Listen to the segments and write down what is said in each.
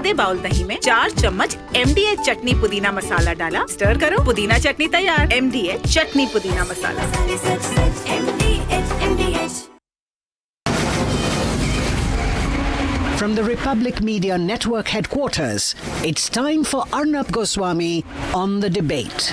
आधे बाउल दही में 4 चम्मच MDH चटनी पुदीना मसाला डाला, स्टर करो, पुदीना चटनी तैयार। MDH चटनी पुदीना मसाला। From the Republic Media Network headquarters, it's time for Arnab Goswami on The Debate.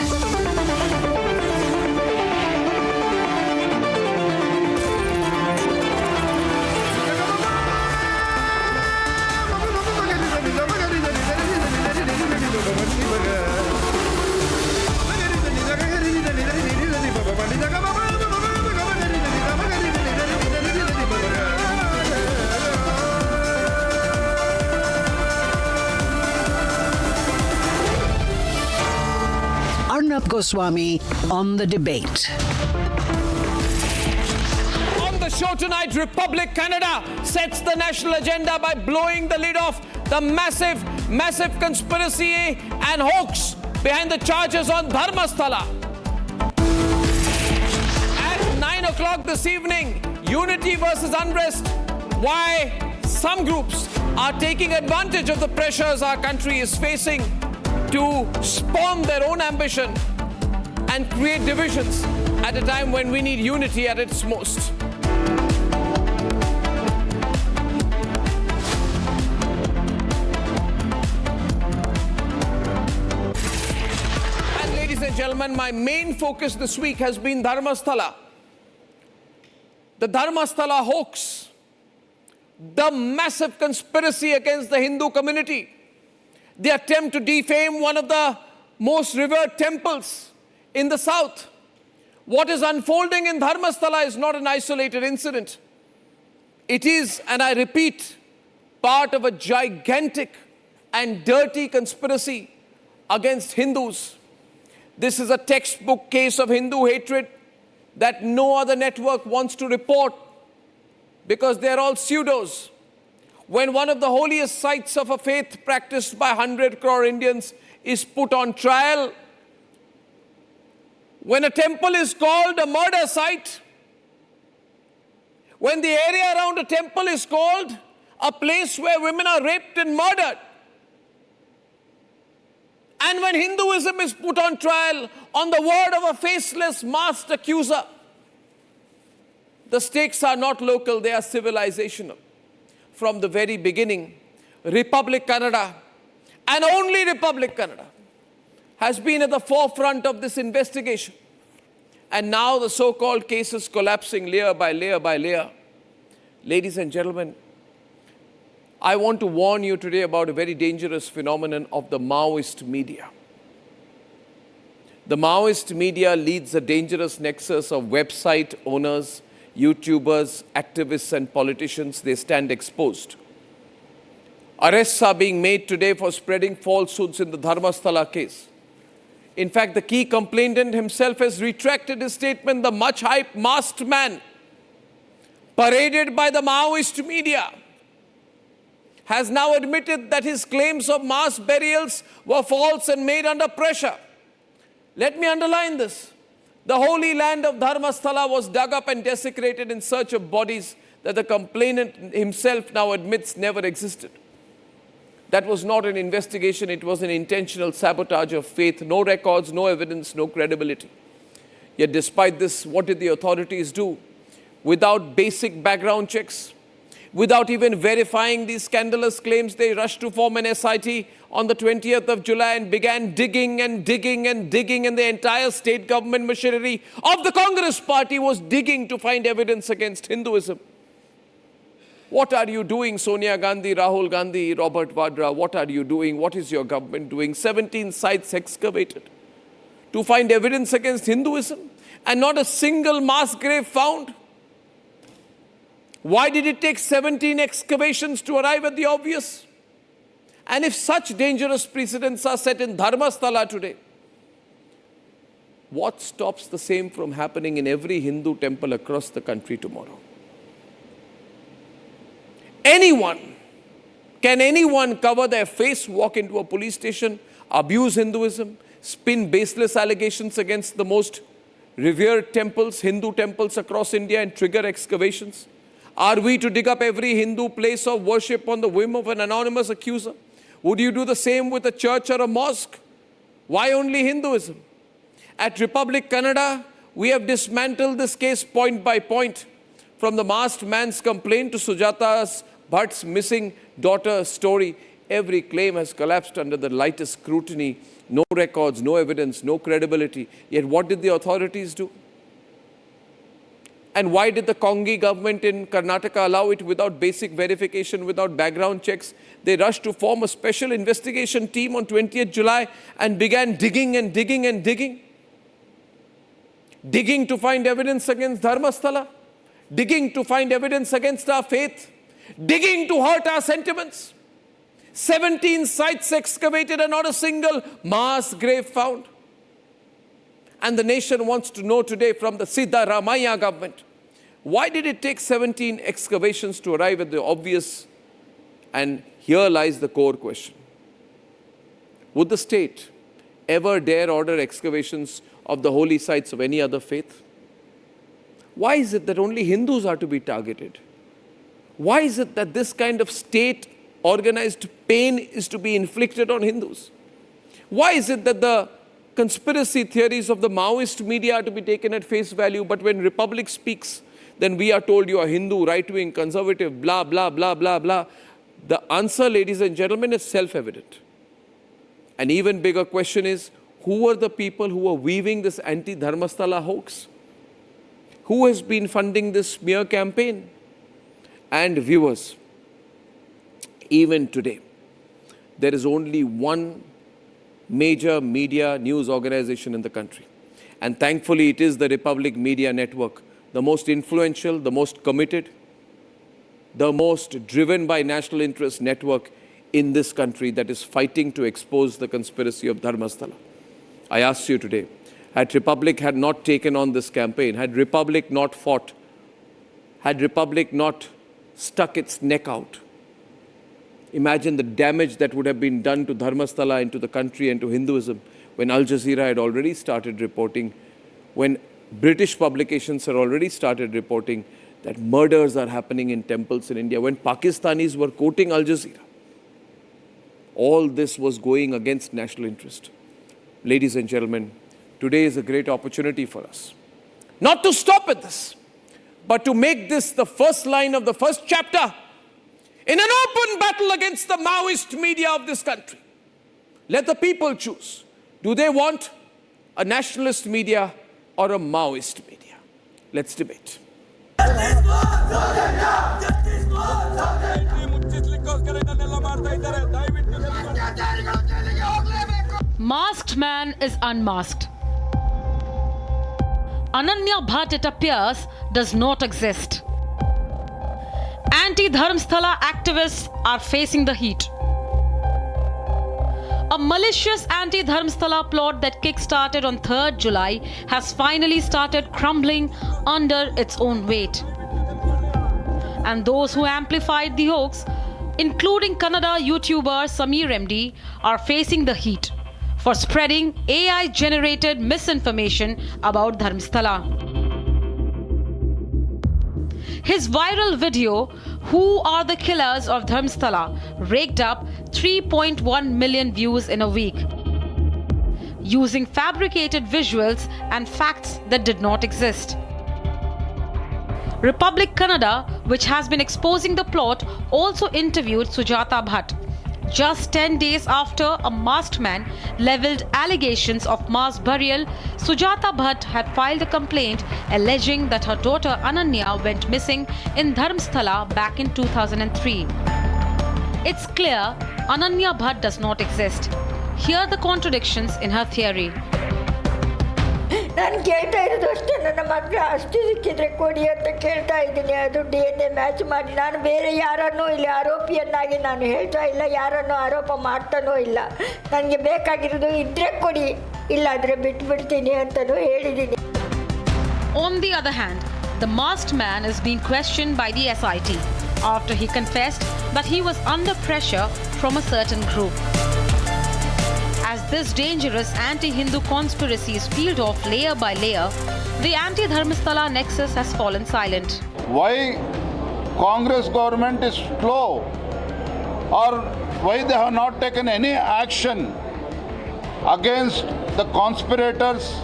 Arnab Goswami on The Debate. On the show tonight, Republic Canada sets the national agenda by blowing the lid off the massive conspiracy and hoax behind the charges on Dharmasthala. At 9 o'clock this evening, unity versus unrest. Why some groups are taking advantage of the pressures our country is facing to spawn their own ambition and create divisions at a time when we need unity at its most. And ladies and gentlemen, my main focus this week has been Dharmasthala. The Dharmasthala hoax, the massive conspiracy against the Hindu community, the attempt to defame one of the most revered temples in the south. What is unfolding in Dharmasthala is not an isolated incident. It is, and I repeat, part of a gigantic and dirty conspiracy against Hindus. This is a textbook case of Hindu hatred that no other network wants to report because they're all pseudos. When one of the holiest sites of a faith practiced by 100 crore Indians is put on trial, when a temple is called a murder site, when the area around a temple is called a place where women are raped and murdered, and when Hinduism is put on trial on the word of a faceless masked accuser, the stakes are not local, they are civilizational. From the very beginning, Republic Canada, and only Republic Canada, has been at the forefront of this investigation. And now the so-called case is collapsing layer by layer by layer. Ladies and gentlemen, I want to warn you today about a very dangerous phenomenon of the Maoist media. The Maoist media leads a dangerous nexus of website owners, YouTubers, activists and politicians. They stand exposed. Arrests are being made today for spreading falsehoods in the Dharmasthala case. In fact, the key complainant himself has retracted his statement. The much-hyped masked man, paraded by the Maoist media, has now admitted that his claims of mass burials were false and made under pressure. Let me underline this. The holy land of Dharmasthala was dug up and desecrated in search of bodies that the complainant himself now admits never existed. That was not an investigation, it was an intentional sabotage of faith. No records, no evidence, no credibility. Yet despite this, what did the authorities do? Without basic background checks, without even verifying these scandalous claims, they rushed to form an SIT on the 20th of July and began digging and digging and digging, and the entire state government machinery of the Congress party was digging to find evidence against Hinduism. What are you doing, Sonia Gandhi, Rahul Gandhi, Robert Vadra? What are you doing? What is your government doing? 17 sites excavated to find evidence against Hinduism and not a single mass grave found. Why did it take 17 excavations to arrive at the obvious? And if such dangerous precedents are set in Dharmasthala today, what stops the same from happening in every Hindu temple across the country tomorrow? Can anyone cover their face, walk into a police station, abuse Hinduism, spin baseless allegations against the most revered temples, Hindu temples across India, and trigger excavations? Are we to dig up every Hindu place of worship on the whim of an anonymous accuser? Would you do the same with a church or a mosque? Why only Hinduism? At Republic Kannada, we have dismantled this case point by point, from the masked man's complaint to Sujata Bhatt's missing daughter story. Every claim has collapsed under the lightest scrutiny. No records, no evidence, no credibility. Yet what did the authorities do? And why did the Congi government in Karnataka allow it without basic verification, without background checks? They rushed to form a special investigation team on 20th July and began digging and digging and digging. Digging to find evidence against Dharmasthala. Digging to find evidence against our faith. Digging to hurt our sentiments. 17 sites excavated and not a single mass grave found. And the nation wants to know today from the Siddaramaiah government, why did it take 17 excavations to arrive at the obvious? And here lies the core question. Would the state ever dare order excavations of the holy sites of any other faith? Why is it that only Hindus are to be targeted? Why is it that this kind of state-organized pain is to be inflicted on Hindus? Why is it that the conspiracy theories of the Maoist media are to be taken at face value, but when Republic speaks, then we are told you are Hindu, right-wing, conservative, blah, blah, blah, blah, blah. The answer, ladies and gentlemen, is self-evident. An even bigger question is, who are the people who are weaving this anti-Dharmasthala hoax? Who has been funding this smear campaign? And viewers, even today, there is only one major media news organization in the country. And thankfully, it is the Republic Media Network, the most influential, the most committed, the most driven by national interest network in this country that is fighting to expose the conspiracy of Dharmasthala. I ask you today, had Republic had not taken on this campaign, had Republic not fought, had Republic not stuck its neck out, imagine the damage that would have been done to Dharmasthala and to the country and to Hinduism when Al Jazeera had already started reporting, when British publications had already started reporting that murders are happening in temples in India, when Pakistanis were quoting Al Jazeera. All this was going against national interest. Ladies and gentlemen, today is a great opportunity for us, not to stop at this, but to make this the first line of the first chapter in an open battle against the Maoist media of this country. Let the people choose. Do they want a nationalist media or a Maoist media? Let's debate. Masked man is unmasked. Ananya Bhatt, it appears, does not exist. Anti-Dharmasthala activists are facing the heat. A malicious anti-Dharmasthala plot that kick-started on 3rd July has finally started crumbling under its own weight. And those who amplified the hoax, including Kannada YouTuber Sameer MD, are facing the heat for spreading AI-generated misinformation about Dharmasthala. His viral video, "Who Are the Killers of Dharmasthala?" raked up 3.1 million views in a week, using fabricated visuals and facts that did not exist. Republic Kannada, which has been exposing the plot, also interviewed Sujata Bhatt. Just 10 days after a masked man leveled allegations of mass burial, Sujata Bhatt had filed a complaint alleging that her daughter Ananya went missing in Dharmasthala back in 2003. It's clear Ananya Bhatt does not exist. Here are the contradictions in her theory. ನಾನು ಕೇಳ್ತಾ ಇರೋದು ಅಷ್ಟೇ, ನನ್ನ ಮಕ್ಕಳು ಅಷ್ಟು ಸಿಕ್ಕಿದ್ರೆ ಕೊಡಿ ಅಂತ ಕೇಳ್ತಾ ಇದ್ದೀನಿ. ಅದು DNA ಮ್ಯಾಚ್ ಮಾಡಿ, ನಾನು ಬೇರೆ ಯಾರನ್ನೂ ಇಲ್ಲಿ ಆರೋಪಿಯನ್ನಾಗಿ ನಾನು ಹೇಳ್ತಾ ಇಲ್ಲ, ಯಾರನ್ನೂ ಆರೋಪ ಮಾಡ್ತಾನೂ ಇಲ್ಲ. ನನಗೆ ಬೇಕಾಗಿರೋದು ಇದ್ರೆ ಕೊಡಿ, ಇಲ್ಲಾದರೆ ಬಿಟ್ಬಿಡ್ತೀನಿ ಅಂತಲೂ ಹೇಳಿದ್ದೀನಿ. On the other hand, the masked man is being questioned by the SIT after he confessed that he was under pressure from a certain group. As this dangerous anti-Hindu conspiracy is peeled off layer by layer, the anti-Dharmasthala nexus has fallen silent. Why Congress government is slow or why they have not taken any action against the conspirators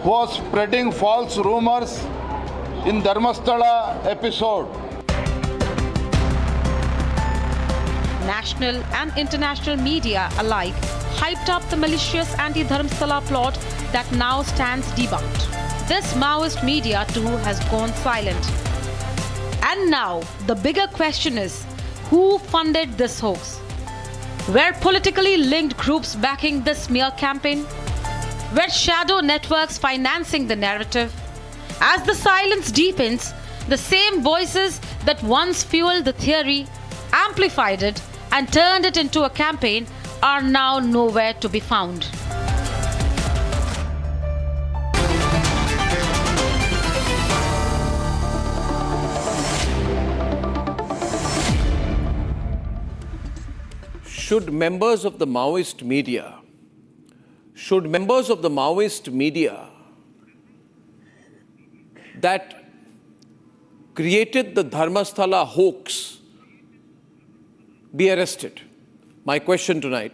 who are spreading false rumors in Dharmasthala episode. National and international media alike hyped up the malicious anti-Dharmasthala plot that now stands debunked. This Maoist media too has gone silent. And now the bigger question is, who funded this hoax? Were politically linked groups backing this smear campaign? Were shadow networks financing the narrative? As the silence deepens, the same voices that once fueled the theory, amplified it, and turned it into a campaign are now nowhere to be found. Should members of the Maoist media that created the Dharmasthala hoax be arrested? My question tonight,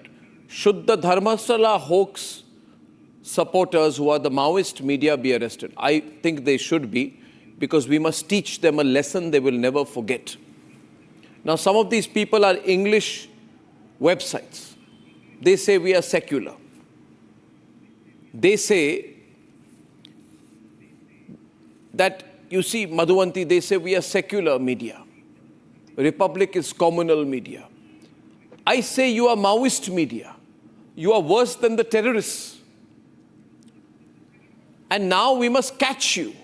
should the Dharmasthala hoax supporters who are the Maoist media be arrested? I think they should be, because we must teach them a lesson they will never forget. Now, some of these people are English websites. They say we are secular. They say that, you see, Madhuvanti, they say we are secular media. Republic is communal media. I say you are Maoist media. You are worse than the terrorists. And now we must catch you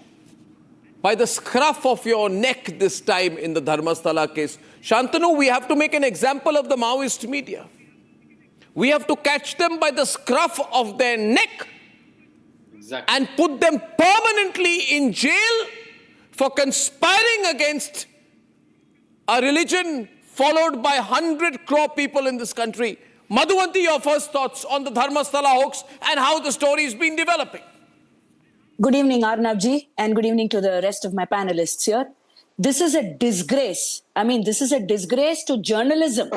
by the scruff of your neck this time in the Dharmasthala case. Shantanu, we have to make an example of the Maoist media. We have to catch them by the scruff of their neck and put them permanently in jail for conspiring against a religion followed by 100 crore people in this country. Madhuvanti, your first thoughts on the Dharmasthala hoax and how the story has been developing. Good evening, Arnabji, and good evening to the rest of my panelists here. This is a disgrace. I mean, this is a disgrace to journalism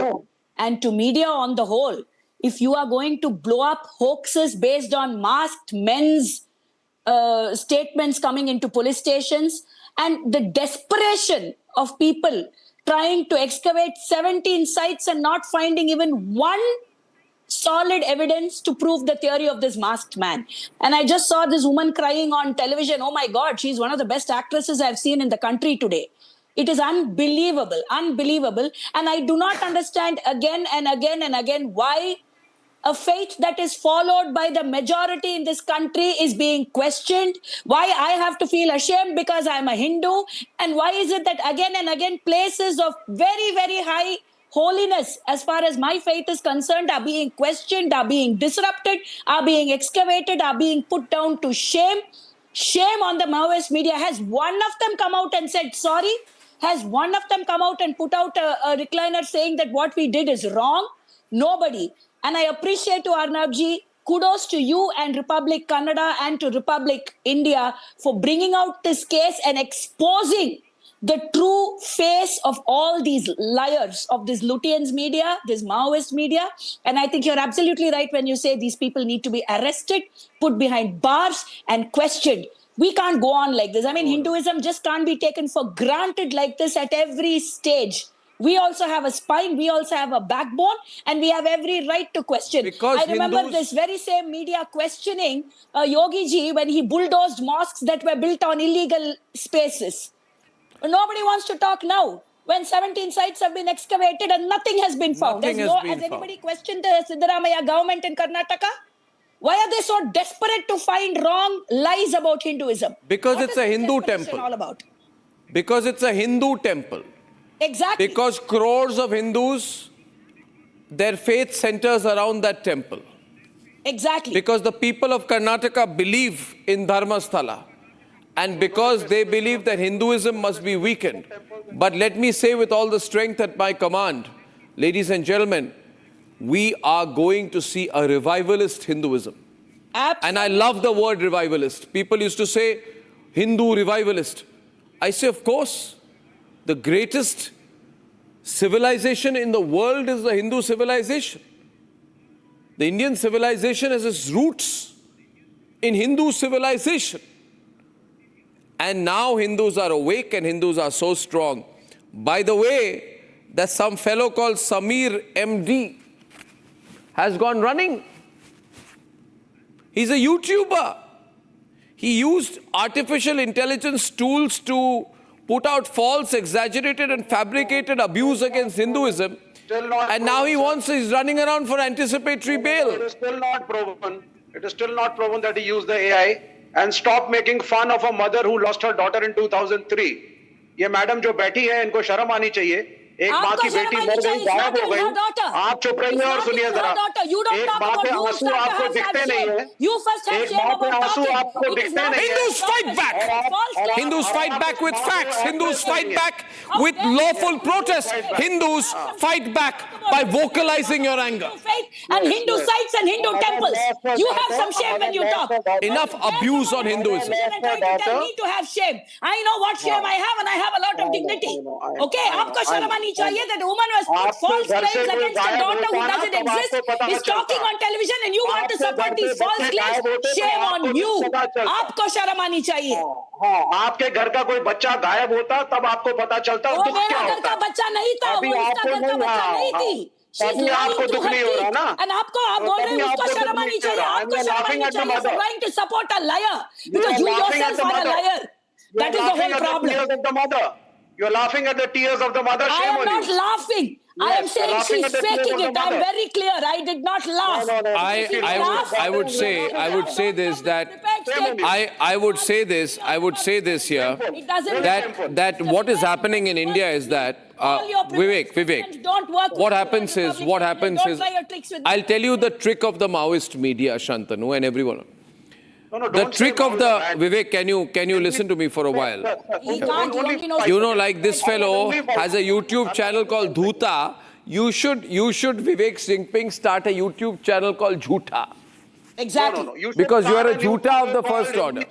and to media on the whole. If you are going to blow up hoaxes based on masked men's statements coming into police stations, and the desperation of people trying to excavate 17 sites and not finding even one solid evidence to prove the theory of this masked man. And I just saw this woman crying on television. Oh my God, she's one of the best actresses I've seen in the country today. It is unbelievable, unbelievable. And I do not understand again and again and again why a faith that is followed by the majority in this country is being questioned, why I have to feel ashamed because I'm a Hindu, and why is it that again and again places of very, very high holiness as far as my faith is concerned are being questioned, are being disrupted, are being excavated, are being put down to shame. Shame on the Maoist media. Has one of them come out and said sorry? Has one of them come out and put out a recliner saying that what we did is wrong? Nobody. And I appreciate to Arnabji, kudos to you and Republic Kannada and to Republic India for bringing out this case and exposing the true face of all these liars of this Lutyens media, this Maoist media. And I think you're absolutely right when you say these people need to be arrested, put behind bars and questioned. We can't go on like this. I mean, Hinduism just can't be taken for granted like this at every stage. We also have a spine, we also have a backbone, and we have every right to question. Because I remember this very same media questioning Yogi Ji when he bulldozed mosques that were built on illegal spaces. Nobody wants to talk now when 17 sites have been excavated and nothing has been found. Has anybody questioned the Siddaramaiah government in Karnataka? Why are they so desperate to find wrong lies about Hinduism? Because it's a Hindu temple. All about? Because it's a Hindu temple. Exactly. Because crores of Hindus, their faith centers around that temple. Exactly. Because the people of Karnataka believe in Dharmasthala. And because they believe that Hinduism must be weakened. But let me say with all the strength at my command, ladies and gentlemen, we are going to see a revivalist Hinduism. Absolutely. And I love the word revivalist. People used to say Hindu revivalist. I say, of course, the greatest civilization in the world is the Hindu civilization. The Indian civilization has its roots in Hindu civilization. And now Hindus are awake and Hindus are so strong. By the way, there's some fellow called Samir MD has gone running. He's a YouTuber. He used artificial intelligence tools to put out false, exaggerated and fabricated abuse against Hinduism. And now he's running around for anticipatory bail. It is still not proven. It is still not proven that he used the AI. And stop making fun of a mother who lost her daughter in 2003. ये madam जो बैठी है इनको शर्म आनी चाहिए. एक माँ की बेटी मर गई, गायब हो गई. आप चुप रहिए और सुनिए जरा. एक माँ के आंसू आपको दिखते नहीं है. एक माँ के आंसू आपको दिखते नहीं है. Hindus fight back. Hindus fight back with facts. Hindus fight back with lawful protest. Hindus fight back by vocalizing your anger. And Hindu sites and Hindu temples. You have some shame when you talk. Enough abuse on Hinduism. Tell me to have shame. I know what shame I have, and I have a lot of dignity. Okay, आपको शर्म आनी चाहिए that a woman was put false claims against a daughter who doesn't exist, is talking on television, and you want to support these false claims. Shame on you. आपको शर्म आनी चाहिए. हाँ, आपके घर का कोई बच्चा गायब होता तब आपको पता चलता वो मेरा घर का बच्चा नहीं था, वो उसका घर का बच्चा नहीं थी. तभी आपको दुख नहीं हो रहा ना. And आपको आप बोल रहे हैं उसको शर्म आनी चाहिए. आपको शर्म आनी चाहिए for trying to support a liar because you yourself are a liar. That is the whole problem. You're laughing at the tears of the mother. I am not laughing. I am saying she's faking it. I'm very clear. I did not laugh. I would say this that I would say this here that what is happening in India is that Vivek, what happens is I'll tell you the trick of the Maoist media, Shantanu, and everyone. The trick of the Vivek, can you listen to me for a while? You know, like this fellow has a YouTube channel called Dhoota. You should Vivek Jinping start a YouTube channel called Jhoota. Exactly. Because you are a Jhoota of the first order.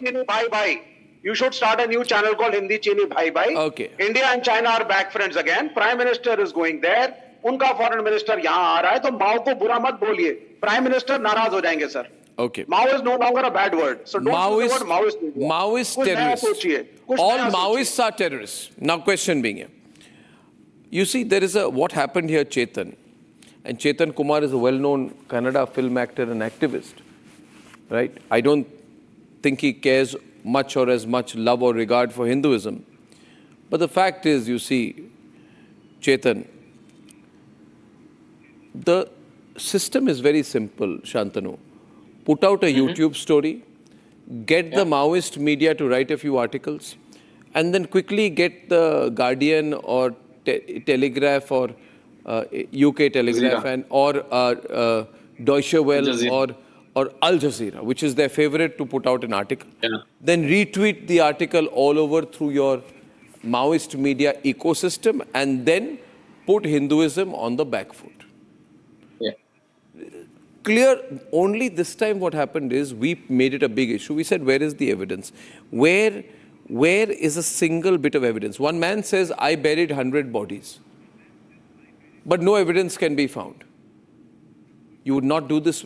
You should start a new channel called Hindi Chini Bhai Bhai. Okay. India and China are back friends again. Prime Minister is going there. उनका foreign minister यहाँ आ रहा है तो माओ को बुरा मत बोलिए. Prime Minister नाराज हो जाएंगे sir. Okay. Mao is no longer a bad word. So don't use the word Maoist. Maoist terrorists. All Maoists are terrorists. Now question being here. You see, there is what happened here, Chetan. And Chetan Kumar is a well-known Kannada film actor and activist. Right? I don't think he cares much or as much love or regard for Hinduism. But the fact is, you see, Chetan, the system is very simple, Shantanu. Put out a YouTube story, get the Maoist media to write a few articles, and then quickly get the Guardian or Telegraph or UK Telegraph and or Deutsche Welle or Al Jazeera, which is their favorite, to put out an article. Then retweet the article all over through your Maoist media ecosystem, and then put Hinduism on the back foot. Clear, only this time what happened is we made it a big issue. We said, where is the evidence? Where is a single bit of evidence? One man says, I buried 100 bodies. But no evidence can be found. You would not do this.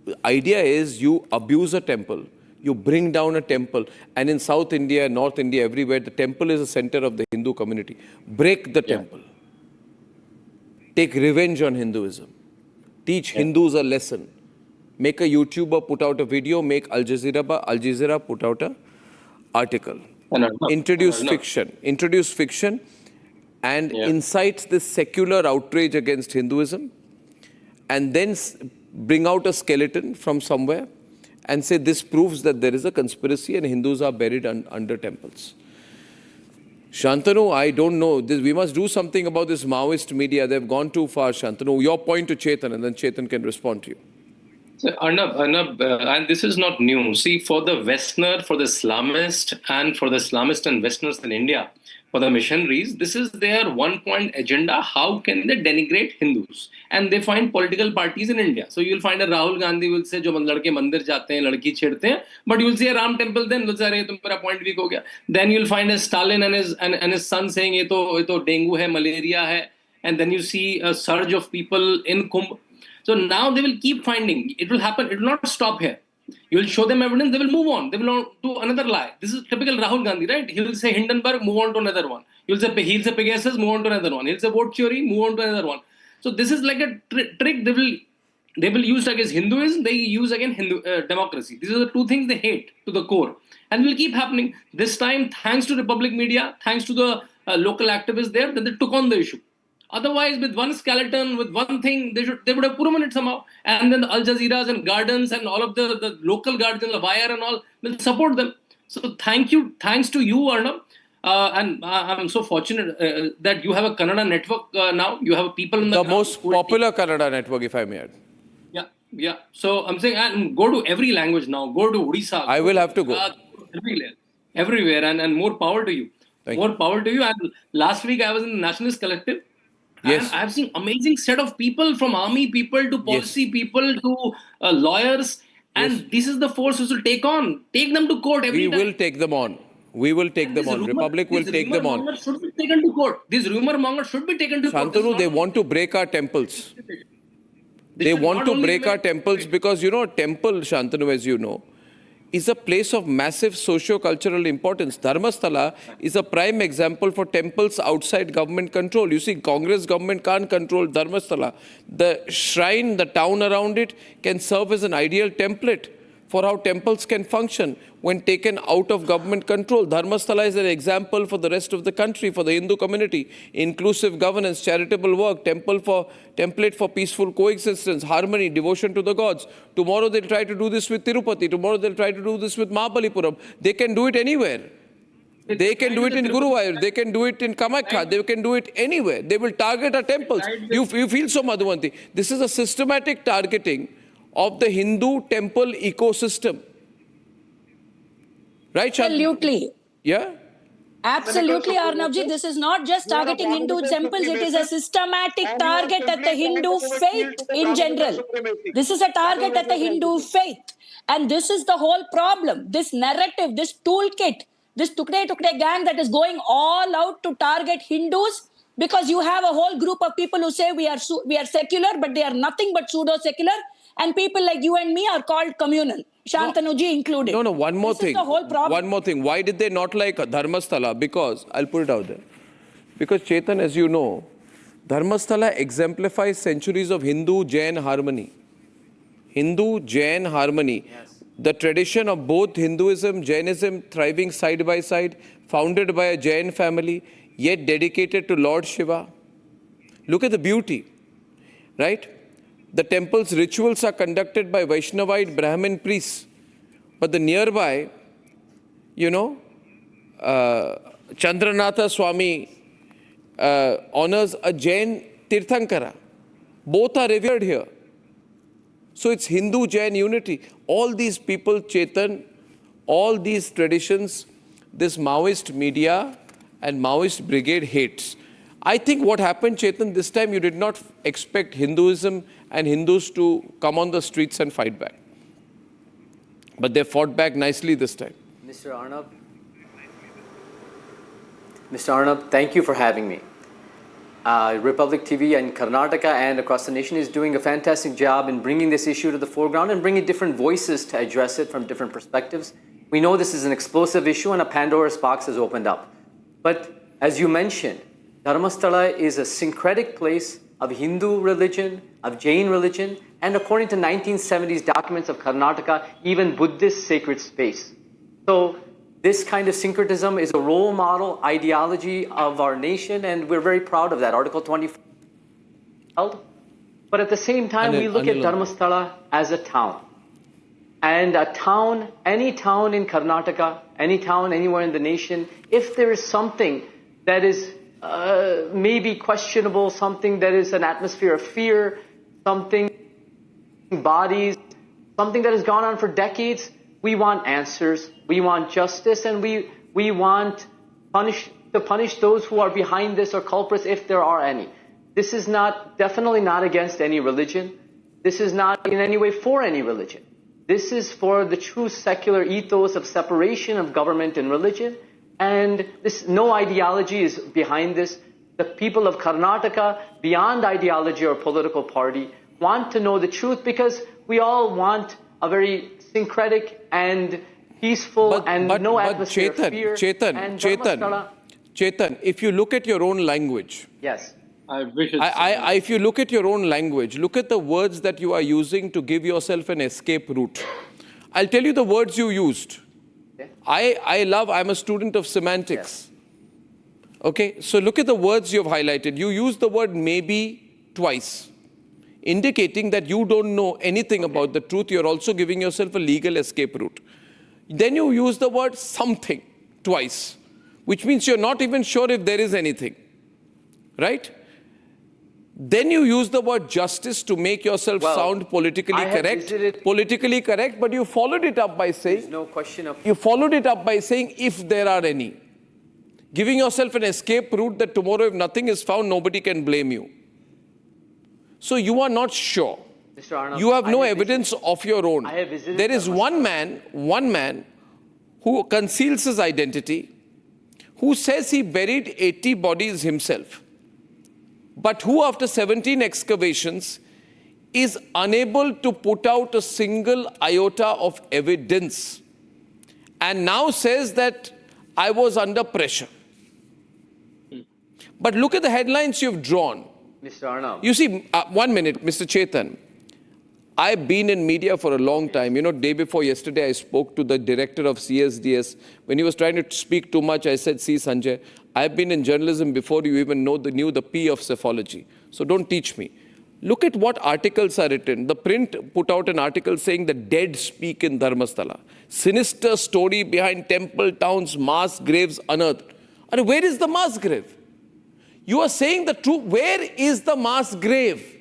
The idea is you abuse a temple, you bring down a temple, and in South India, North India, everywhere, the temple is the center of the Hindu community. Break the temple. Take revenge on Hinduism. Teach Hindus a lesson. Make a YouTuber put out a video, make Al Jazeera put out an article. Introduce fiction and incite this secular outrage against Hinduism, and then bring out a skeleton from somewhere and say this proves that there is a conspiracy and Hindus are buried under temples. Shantanu, I don't know. We must do something about this Maoist media. They've gone too far, Shantanu. Your point to Chetan, and then Chetan can respond to you. So, Arnab, and this is not new. See, for the Westerner, for the Islamist, and for the Islamist and Westerners in India, for the missionaries, this is their one-point agenda. How can they denigrate Hindus? And they find political parties in India. So you'll find a Rahul Gandhi will say, जो लड़के मंदिर जाते हैं, लड़की छेड़ते हैं. But you'll see a Ram temple, then will say, अरे तुम्हारा point weak हो गया. Then you'll find a Stalin and his son saying, ये तो dengue है, malaria है. and then you see a surge of people in Kumbh. So now they will keep finding. It will happen. It will not stop here. You will show them evidence, they will move on. They will on to another lie. This is typical Rahul Gandhi, right? He will say Hindenburg, move on to another one. He'll say Pegasus, move on to another one. He'll say vote theory, move on to another one. So this is like a trick they will use against Hinduism, they use against democracy. These are the two things they hate to the core. And will keep happening. This time, thanks to Republic Media, thanks to the local activists there, that they took on the issue. Otherwise, with one skeleton, with one thing, they would have put it somehow. And then the Al Jazeera's and Gardens and all of the local Guardians, the Wire and all will support them. So thanks to you, Arnab. And I'm so fortunate that you have a Kannada network now. You have people in the most popular Kannada network, if I may add. Yeah. So I'm saying, go to every language now. Go to Odisha. I will have to go. Everywhere. And more power to you. More power to you. And last week I was in the Nationalist Collective. Yes. And I've seen amazing set of people, from army people to policy people to lawyers. And this is the force which will take them to court every time. We will take them on. Republic will take them on. Rumor should be taken to court. This rumor monger should be taken to court. Shantanu, they want to break our temples. They want to break our temples because, temple, Shantanu, as you know, is a place of massive socio-cultural importance. Dharmasthala is a prime example for temples outside government control. You see, Congress government can't control Dharmasthala. The shrine, the town around it can serve as an ideal template for how temples can function when taken out of government control. Dharmasthala is an example for the rest of the country, for the Hindu community. Inclusive governance, charitable work, template for peaceful coexistence, harmony, devotion to the gods. Tomorrow they'll try to do this with Tirupati. Tomorrow they'll try to do this with Mahabalipuram. They can do it anywhere. They can do it in Guruvayur. They can do it in Kamakya. They can do it anywhere. They will target our temples. You feel so, Madhuvanti. This is a systematic targeting of the Hindu temple ecosystem. Right, Shantanu? Absolutely. Yeah? Absolutely, Arnabji. This is not just targeting Hindu temples. It is a systematic target at the Hindu faith in general. This is a target at the Hindu faith. And this is the whole problem. This narrative, this toolkit, this Tukde gang that is going all out to target Hindus, because you have a whole group of people who say we are secular, but they are nothing but pseudo-secular. And people like you and me are called communal. Shantanuji included. No, one more thing. This is the whole problem. One more thing. Why did they not like Dharmasthala? Because, I'll put it out there. Because Chetan, as you know, Dharmasthala exemplifies centuries of Hindu-Jain harmony. Hindu-Jain harmony. Yes. The tradition of both Hinduism, Jainism thriving side by side, founded by a Jain family, yet dedicated to Lord Shiva. Look at the beauty, right? The temple's rituals are conducted by Vaishnavite Brahmin priests. But the nearby, Chandranatha Swami honors a Jain Tirthankara. Both are revered here. So it's Hindu-Jain unity. All these people, Chetan, all these traditions, this Maoist media and Maoist brigade hates. I think what happened, Chetan, this time you did not expect Hinduism and Hindus to come on the streets and fight back. But they fought back nicely this time. Mr. Arnab, thank you for having me. Republic TV in Karnataka and across the nation is doing a fantastic job in bringing this issue to the foreground and bringing different voices to address it from different perspectives. We know this is an explosive issue and a Pandora's box has opened up. But as you mentioned, Dharmasthala is a syncretic place of Hindu religion, of Jain religion, and according to 1970s documents of Karnataka, even Buddhist sacred space. So this kind of syncretism is a role model ideology of our nation, and we're very proud of that. Article 24. But at the same time, we look at Dharmasthala as a town. And a town, any town in Karnataka, any town anywhere in the nation, if there is something that is maybe questionable, something that is an atmosphere of fear, something bodies, something that has gone on for decades, we want answers, we want justice, and we want to punish those who are behind this or culprits if there are any. This is definitely not against any religion. This is not in any way for any religion. This is for the true secular ethos of separation of government and religion. And no ideology is behind this. the people of Karnataka, beyond ideology or political party, want to know the truth because we all want a very syncretic and peaceful no atmosphere of fear. Chetan, if you look at your own language. Yes. I wish if you look at your own language, look at the words that you are using to give yourself an escape route. I'll tell you the words you used. Okay. I'm a student of semantics. Yes. Okay, so look at the words you've highlighted. You used the word maybe twice, indicating that you don't know anything about the truth. You're also giving yourself a legal escape route. Then you use the word something twice, which means you're not even sure if there is anything, right? Then you use the word justice to make yourself sound politically correct, but you followed it up by saying, no question of... You followed it up by saying, if there are any. Giving yourself an escape route that tomorrow if nothing is found, nobody can blame you. So you are not sure. Mr. Arnab, you have no evidence of your own. There is one man who conceals his identity, who says he buried 80 bodies himself, but who after 17 excavations is unable to put out a single iota of evidence and now says that I was under pressure. But look at the headlines you've drawn. Mr. Arnab. You see, 1 minute, Mr. Chetan. I've been in media for a long time. You know, day before yesterday, I spoke to the director of CSDS. When he was trying to speak too much, I said, see, Sanjay, I've been in journalism before you even knew the P of psephology. So don't teach me. Look at what articles are written. The Print put out an article saying the dead speak in Dharmasthala. Sinister story behind temple towns, mass graves unearthed. And where is the mass grave? You are saying the truth. Where is the mass grave?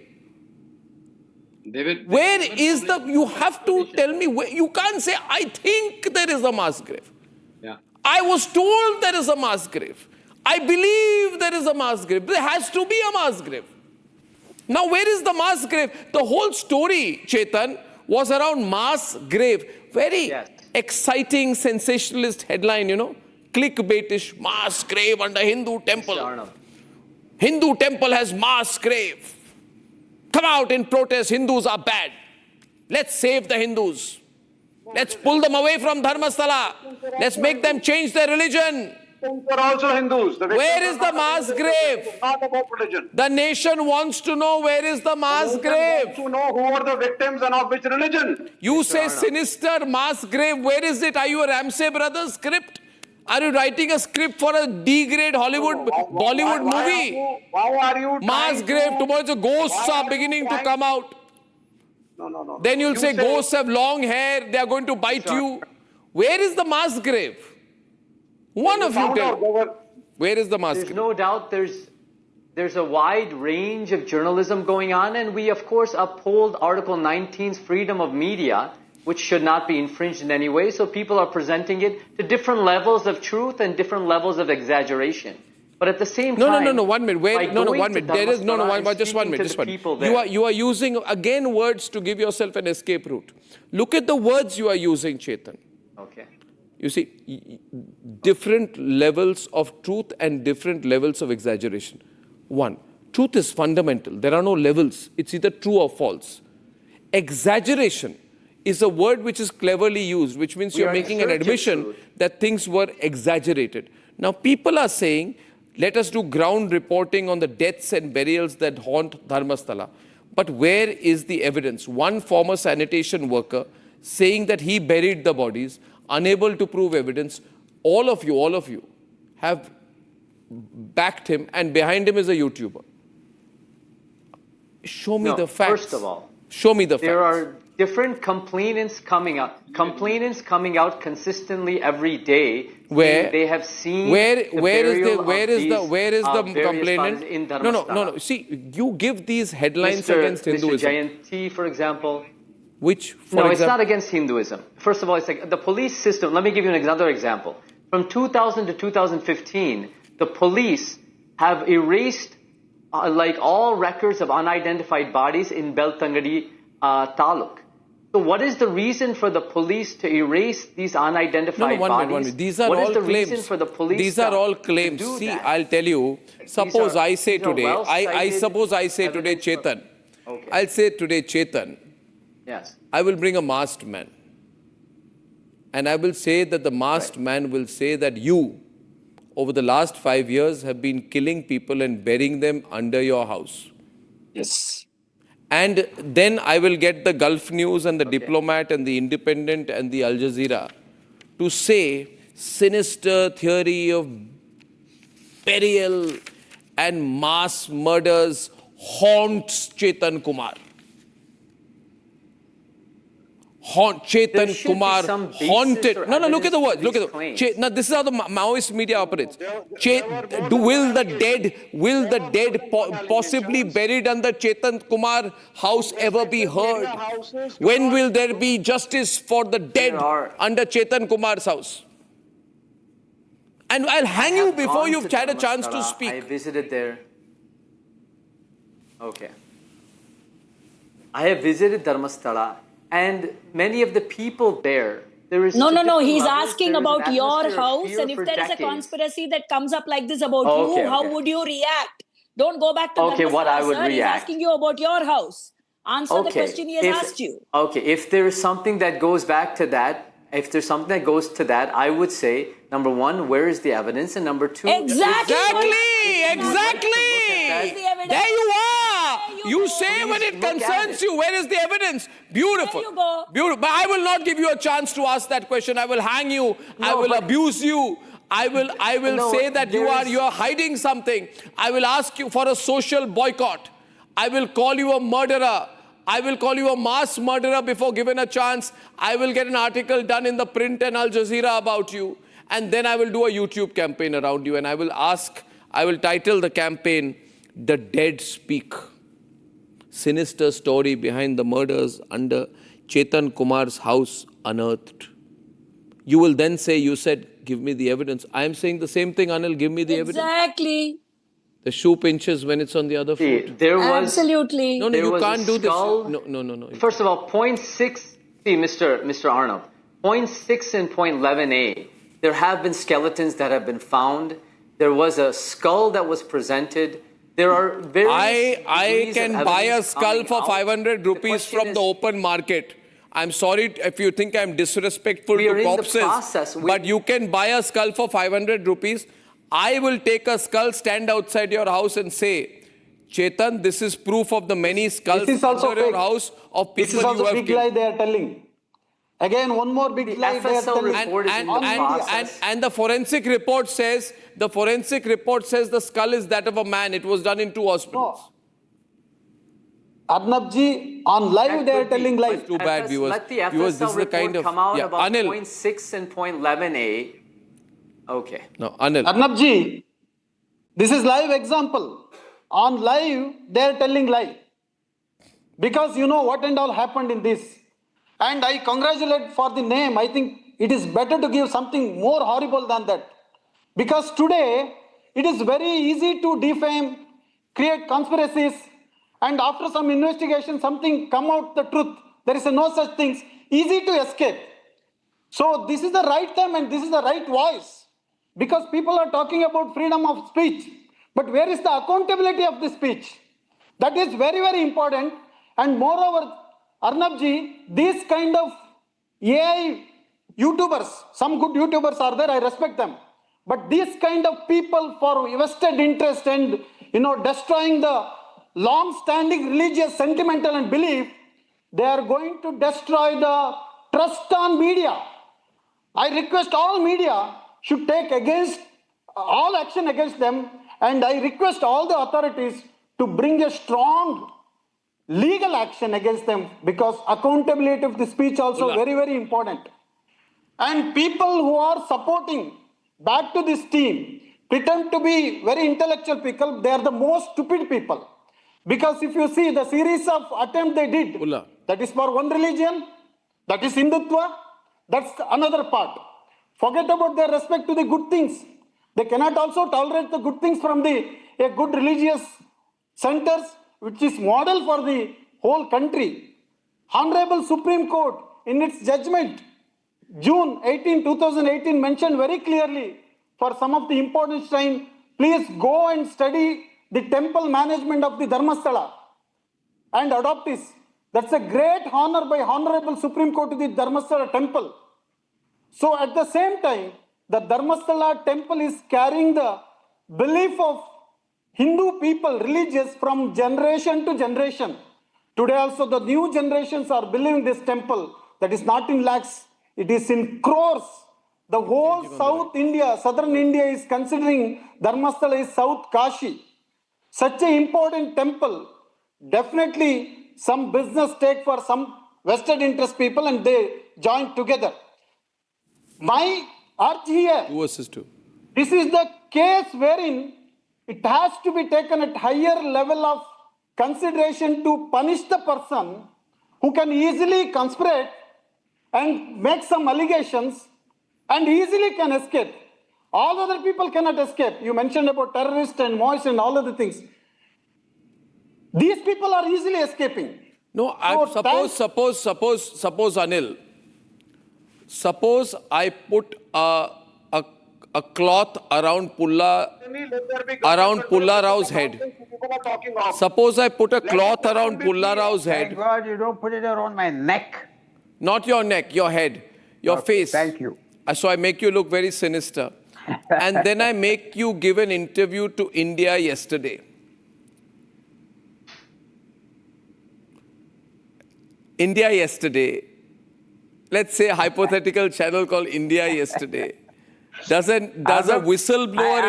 Where is the... You have to tell me. Where, you can't say, I think there is a mass grave. Yeah. I was told there is a mass grave. I believe there is a mass grave. There has to be a mass grave. Now, where is the mass grave? The whole story, Chetan, was around mass grave. Very exciting, sensationalist headline, you know. Clickbaitish, mass grave under Hindu temple. Hindu temple has mass grave. Come out in protest, Hindus are bad. Let's save the Hindus. Let's pull them away from Dharmasthala. Let's make them change their religion. They're also Hindus. Where is the mass grave? Not about religion. The nation wants to know where is the mass grave. Wants to know who are the victims and of which religion. You say sinister mass grave. Where is it? Are you a Ramsay Brothers script? Are you writing a script for a D-grade Bollywood movie? Why are you mass grave. Tomorrow the ghosts are beginning to come out. No. Then you'll say ghosts have long hair. They are going to bite you. Where is the mass grave? One of you tell. Where is the mass grave? There's no doubt there's a wide range of journalism going on, and we of course uphold Article 19's freedom of media, which should not be infringed in any way. So people are presenting it to different levels of truth and different levels of exaggeration. But at the same time... No, 1 minute. Wait, no, 1 minute. There is, just 1 minute. Just 1 minute. You are using, again, words to give yourself an escape route. Look at the words you are using, Chetan. Okay. You see, different levels of truth and different levels of exaggeration. One, truth is fundamental. There are no levels. It's either true or false. Exaggeration is a word which is cleverly used, which means you're making an admission that things were exaggerated. Now, people are saying, let us do ground reporting on the deaths and burials that haunt Dharmasthala. But where is the evidence? One former sanitation worker saying that he buried the bodies, unable to prove evidence. All of you have backed him, and behind him is a YouTuber. Show me the facts. First of all, show me the facts. There are different complainants coming out consistently every day. Where they have seen where is the complainant? No. See, you give these headlines against Hinduism. Mr. Jayanti, for example. Which? It's not against Hinduism. First of all, it's like the police system. Let me give you another example. From 2000 to 2015, the police have erased like all records of unidentified bodies in Beltangadi Taluk. So what is the reason for the police to erase these unidentified bodies? One minute. These are what all is the claims. reason for the police These are all claims. See, I'll tell you. Suppose I say today, Chetan. Okay. I'll say today, Chetan. Yes. I will bring a masked man. And I will say that the masked man will say that you, over the last 5 years, have been killing people and burying them under your house. Yes. And then I will get the Gulf News and the Diplomat and the Independent and the Al Jazeera to say sinister theory of burial and mass murders haunts Chetan Kumar. Chetan Kumar haunted. No, look at the words. Look at the. Now, this is how the Maoist media operates. Will the dead possibly buried under Chetan Kumar house ever be heard? When will there be justice for the dead under Chetan Kumar's house? And I'll hang you before you've had a chance to speak. I visited there. Okay. I have visited Dharmasthala. And many of the people there, there is... No. He's asking about your house. And if there is a conspiracy that comes up like this about you, how would you react? Don't go back to what I would react. He's asking you about your house. Answer the question he has asked you. Okay, if there is something that goes back to that, I would say, number one, where is the evidence? And number two... Exactly. There you are. You say when it concerns you, where is the evidence? Beautiful. There you go. Beautiful. But I will not give you a chance to ask that question. I will hang you. I will abuse you. I will say that you are hiding something. I will ask you for a social boycott. I will call you a murderer. I will call you a mass murderer before given a chance. I will get an article done in the print and Al Jazeera about you. And then I will do a YouTube campaign around you. And I will title the campaign, The Dead Speak. Sinister story behind the murders under Chetan Kumar's house unearthed. You will then say, you said, give me the evidence. I am saying the same thing, Anil, give me the evidence. Exactly. The shoe pinches when it's on the other foot. Absolutely. No, you can't do this. No. First of all, point 6, see, Mr. Arnab, point 6 and point 11a, there have been skeletons that have been found. There was a skull that was presented. There are various I can buy a skull for 500 rupees from the open market. I'm sorry if you think I'm disrespectful to corpses, but you can buy a skull for 500 rupees. I will take a skull, stand outside your house and say, Chetan, this is proof of the many skulls under your house of people you have killed. This is also big lie they are telling. Again, one more big lie they are telling. And the forensic report says the skull is that of a man. It was done in 2 hospitals. No. Arnabji, on live they are telling lies. Too bad, viewers. Let the FSL report come out about point 6 and point 11a. Okay. No, Anil. Arnabji, this is live example. On live, they are telling lie. Because you know what and all happened in this. And I congratulate for the name. I think it is better to give something more horrible than that. Because today, it is very easy to defame, create conspiracies, and after some investigation, something come out the truth. There is no such things. Easy to escape. So this is the right time and this is the right voice. Because people are talking about freedom of speech. But where is the accountability of the speech? That is very, very important. And moreover, Arnabji, these kind of AI YouTubers, some good YouTubers are there, I respect them. But these kind of people for vested interest and, destroying the long-standing religious, sentimental and belief, they are going to destroy the trust on media. I request all media should take all action against them, and I request all the authorities to bring a strong legal action against them, because accountability of the speech also very, very important. And people who are supporting back to this team pretend to be very intellectual people. They are the most stupid people. Because if you see the series of attempts they did, that is for one religion, that is Hindutva, that's another part. Forget about their respect to the good things. They cannot also tolerate the good things from a good religious centers, which is model for the whole country. Honorable Supreme Court in its judgment, June 18, 2018 mentioned very clearly for some of the important shrine, please go and study the temple management of the Dharmasthala and adopt this. That's a great honor by Honorable Supreme Court to the Dharmasthala temple. So at the same time, the Dharmasthala temple is carrying the belief of Hindu people, religious, from generation to generation. Today also the new generations are believing this temple that is not in lakhs, it is in crores. The whole South India, Southern India is considering Dharmasthala is South Kashi. Such an important temple, definitely some business take for some vested interest people and they join together. My urge here, this is the case wherein it has to be taken at higher level of consideration to punish the person who can easily conspire and make some allegations and easily can escape. All other people cannot escape. You mentioned about terrorists and Moish and all other things. These people are easily escaping. No, suppose Anil, suppose I put a cloth around Pulla Rao's head. Suppose I put a cloth around Pulla Rao's head. Thank God you don't put it around my neck. Not your neck, your head, your face. Thank you. So I make you look very sinister. And then I make you give an interview to India yesterday. India yesterday, let's say a hypothetical channel called India yesterday, does a whistleblower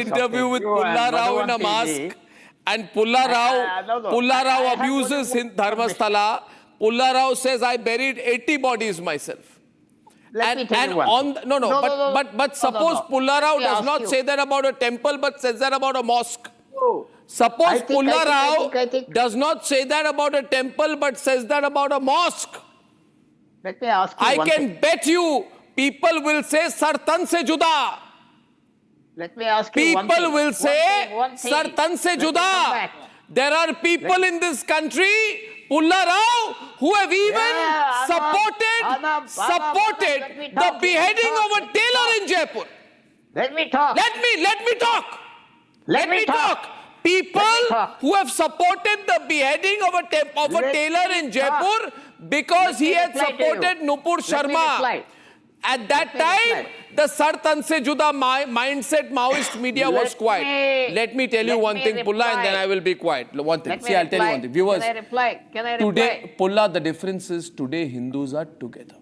interview with Pulla Rao in a mask, and Pulla Rao abuses in Dharmasthala. Pulla Rao says, I buried 80 bodies myself. Let me tell you one thing. But suppose Pulla Rao does not say that about a temple, but says that about a mosque. Suppose Pulla Rao does not say that about a temple, but says that about a mosque. Let me ask you I can bet you people will say, Sar tan se juda. Let me ask you one thing. People will say, Sar tan se juda. There are people in this country, Pulla Rao, who have even supported the beheading of a tailor in Jaipur. Let me talk. Let me talk. People who have supported the beheading of a tailor in Jaipur because he had supported Nupur Sharma. At that time, the Sar Tan Se Juda mindset Maoist media was quiet. Let me tell you one thing, Pulla, and then I will be quiet. One thing. See, I'll tell you one thing. Viewers, Can I reply? Today, Pulla, the difference is today Hindus are together.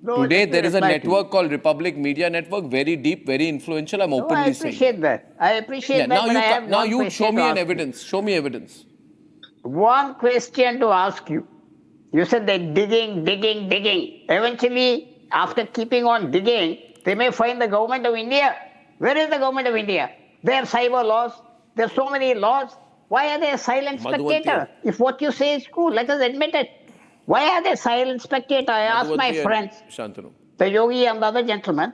No, Today there is a network called Republic Media Network, very deep, very influential. I'm openly saying. I appreciate that. Now you show me an evidence. Show me evidence. One question to ask you. You said they're digging. Eventually, after keeping on digging, they may find the government of India. Where is the government of India? They have cyber laws. There are so many laws. Why are they a silent spectator? If what you say is true, let us admit it. Why are they silent spectator? I asked my friends, the Yogi and the other gentlemen,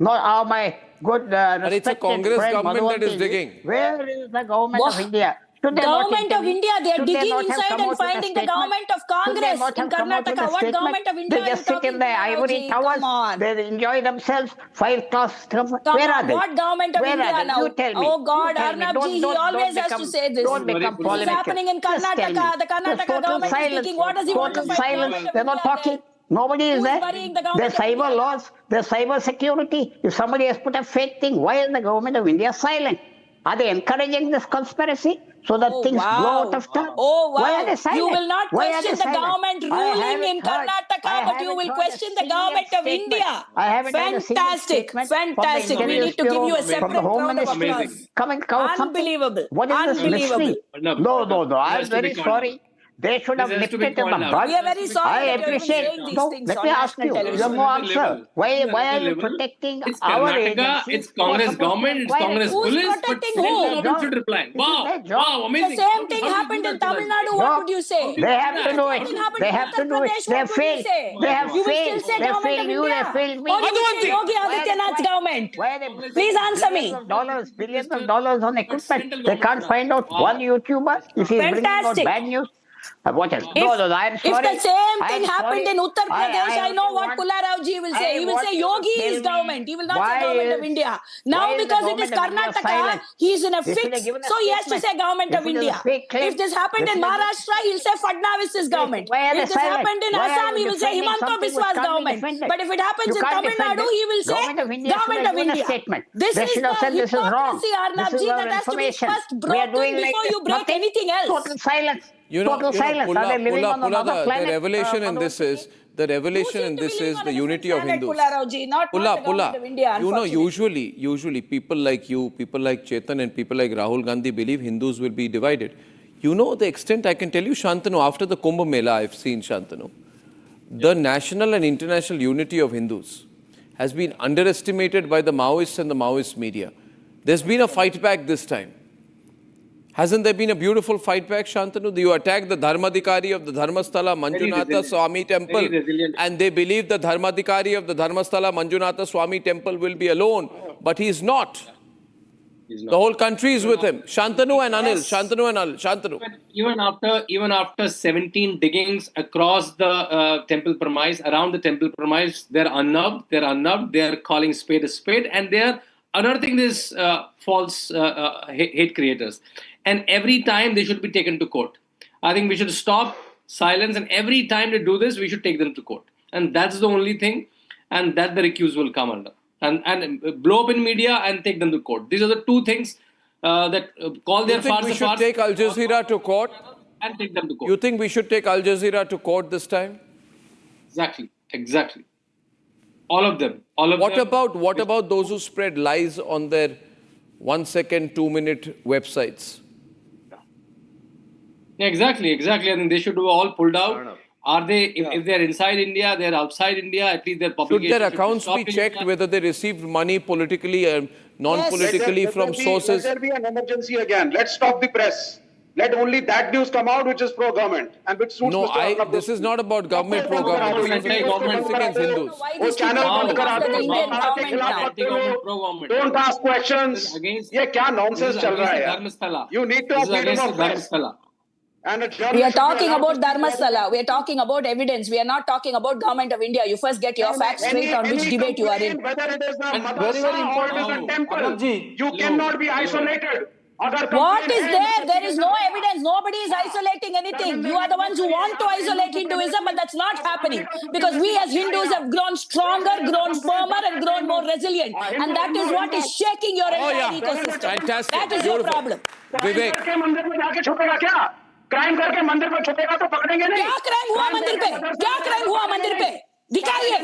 are my good respected it's a Congress friend, government that is digging. Where is the government of India? Government of India, they are digging inside and finding the government of Congress in Karnataka. What government of India They just sit in their ivory towers. They enjoy themselves. 5-class. Where are they? What government of India now? You tell me. Oh God, Arnabji, he always has to say this. Don't become polemical. This is happening in Karnataka. The Karnataka government is speaking. What does he want to find? Silence. They're not talking. Nobody is there. There's cyber laws. There's cyber security. If somebody has put a fake thing, why is the government of India silent? Are they encouraging this conspiracy so that things blow out of touch? Oh, wow. Why are they silent? You will not question the government ruling in Karnataka, but you will question the government of India. I haven't Fantastic. Fantastic. We need to give you a separate round of applause. Unbelievable. What is this mystery? No. I'm very sorry. They should have This has to lifted be them pointed above. out. We are very sorry I that you're even appreciate. saying these No, things let on me ask national you. television. You have no Another answer. level. Why Another are you level. protecting It's our Karnataka, agencies? it's who are Congress supposed to government, it's inquire Congress into it? Who's police, but protecting central who? government should Job. reply. It is their Wow, job. wow, The amazing. same thing How do you happened do in that, Tamil Chirag? Nadu. What Job. would you How say? do you They do have that? to do How it. do Thing you happened They in have Uttar to do it. Pradesh. They What would you failed. say? They have You will failed. still say They government failed. of You, they India, failed me. or you will say Madhavanti. Yogi Why are they Adityanath's spending- government? Why are they Congress Please spending answer billions me. of dollars, billions of Minister, dollars on but equipment? central They government can't should find out answer. one YouTuber if he's bringing out Fantastic. bad news. Watch it. If, No, I'm if sorry. the same I'm thing happened sorry. in Uttar Pradesh, I know only what want- Pullarao ji will say. I He will want say you to Yogi's tell me government. He will not say why government of is- India. why Now is the because it is government of India Karnataka, silent? he is in a They should have fix. given a So he has to statement. say government They of put it as a India. fake claim. If this happened They in should have given- Maharashtra, he'll say Fadnavis's government. Why are they If this silent? happened in Why are Assam, you he will say defending Himanta something which Biswa's can't be government. defended? But if it happens You in can't Tamil defend Nadu, it. he will say Government of India should government have of given a India. statement. This They is should have the said this is wrong. hypocrisy, This Arnab is ji, our that has to be information. first We are broken doing like before you break nothing. anything else. Total silence. You know, Total silence. Are they living on another planet? the revelation in this is the revelation in this is the unity of Hindus. Pullarao ji, not the government of India, You know, unfortunately. usually people like you, people like Chetan and people like Rahul Gandhi believe Hindus will be divided. You know the extent, I can tell you, Shantanu, after the Kumbh Mela, I've seen Shantanu, the national and international unity of Hindus has been underestimated by the Maoists and the Maoist media. There's been a fight back this time. Hasn't there been a beautiful fight back, Shantanu? You attacked the Dharmadhikari of the Dharmasthala Manjunatha Swami temple, and they believe the Dharmadhikari of the Dharmasthala Manjunatha Swami temple will be alone, but he's not. The whole country is with him. Shantanu and Anil. Shantanu and Anil. Shantanu. Even after 17 diggings across the temple premise, around the temple premise, they're unnerved, they're calling spade a spade, and they're unearthing these false hate creators. And every time they should be taken to court. I think we should stop silence, and every time they do this, we should take them to court. And that's the only thing, and that the recuse will come under. And blow up in media and take them to court. These are the two things that call their farce. You think we should take Al Jazeera to court? And take them to court. You think we should take Al Jazeera to court this time? Exactly. All of them. What about those who spread lies on their 1 second, 2 minute websites? Exactly. I think they should be all pulled out. Are they, if they're inside India, they're outside India, at least their publications Should their accounts be checked whether they received money politically and non-politically from sources? Let there be an emergency again. Let's stop the press. Let only that news come out which is pro-government and which suits No, Mr. Arnab. this is not about government, pro-government. This is against Hindus. वो channel बंद करा दो, सरकार के खिलाफ मत बोलो, don't ask questions. ये क्या nonsense चल रहा है यार? You need to have freedom of press. We are talking about Dharmasthala. We are talking about evidence. We are not talking about government of India. You first get your facts straight on which debate you are in. Whether it is the madrasa or it is a temple, you cannot be isolated. What is there? There is no evidence. Nobody is isolating anything. You are the ones who want to isolate Hinduism, but that's not happening. Because we as Hindus have grown stronger, grown firmer, and grown more resilient. And that is what is shaking your entire ecosystem. Fantastic. That is your problem. Vivek. Crime करके मंदिर पे छुपेगा तो पकड़ेंगे नहीं। क्या crime हुआ मंदिर पे? क्या क्राइम हुआ मंदिर पे? दिखाइए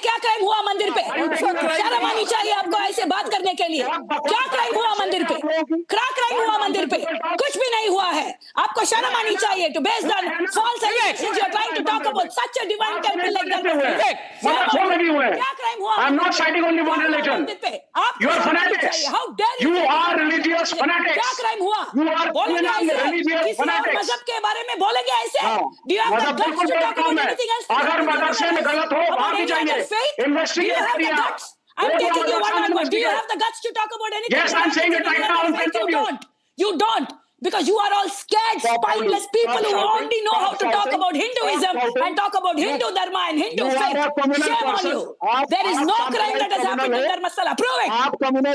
क्या क्राइम हुआ मंदिर पे? शर्म आनी चाहिए आपको ऐसे बात करने के लिए। क्या क्राइम हुआ मंदिर पे? क्या क्राइम हुआ मंदिर पे? कुछ भी नहीं हुआ है। आपको शर्म आनी चाहिए to based on false allegations you are trying to talk about such a divine temple like that. क्या क्राइम हुआ? I'm not citing only one religion. You are fanatics. How dare you? You are religious fanatics. क्या crime हुआ? You are criminal religious fanatics. मजहब के बारे में बोलेंगे ऐसे? Do you have the guts to talk about anything else? अगर मदरसे में गलत हो बाहर भी जाइए इन्वेस्टिगेट करिए I'm taking you one-on-one. Do you have the guts to talk about anything? Yes, I'm saying it right now in front of you. You don't. Because you are all scared, spineless people who only know how to talk about Hinduism and talk about Hindu Dharma and Hindu faith. Shame on you. There is no crime that has happened in Dharmasthala. Prove it.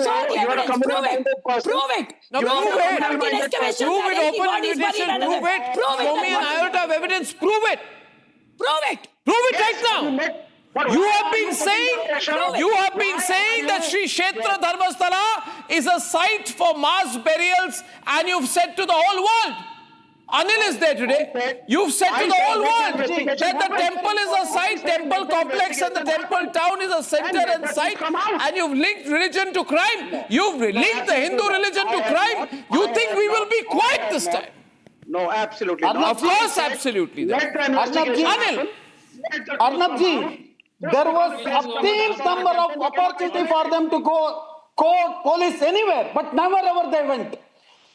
Show the evidence. Prove it. Prove it. Open invitation. Prove it. Show me an iota of evidence. Prove it. Prove it. Prove it right now. You have been saying that Sri Kshetra Dharmasthala is a site for mass burials, and you've said to the whole world. Anil is there today. You've said to the whole world that the temple is a site, temple complex, and the temple town is a center and site, and you've linked religion to crime. You've linked the Hindu religion to crime. You think we will be quiet this time? No, absolutely not. Of course, absolutely. Let the investigation happen. Arnabji, there was obscene number of opportunity for them to go court, police, anywhere, but never ever they went.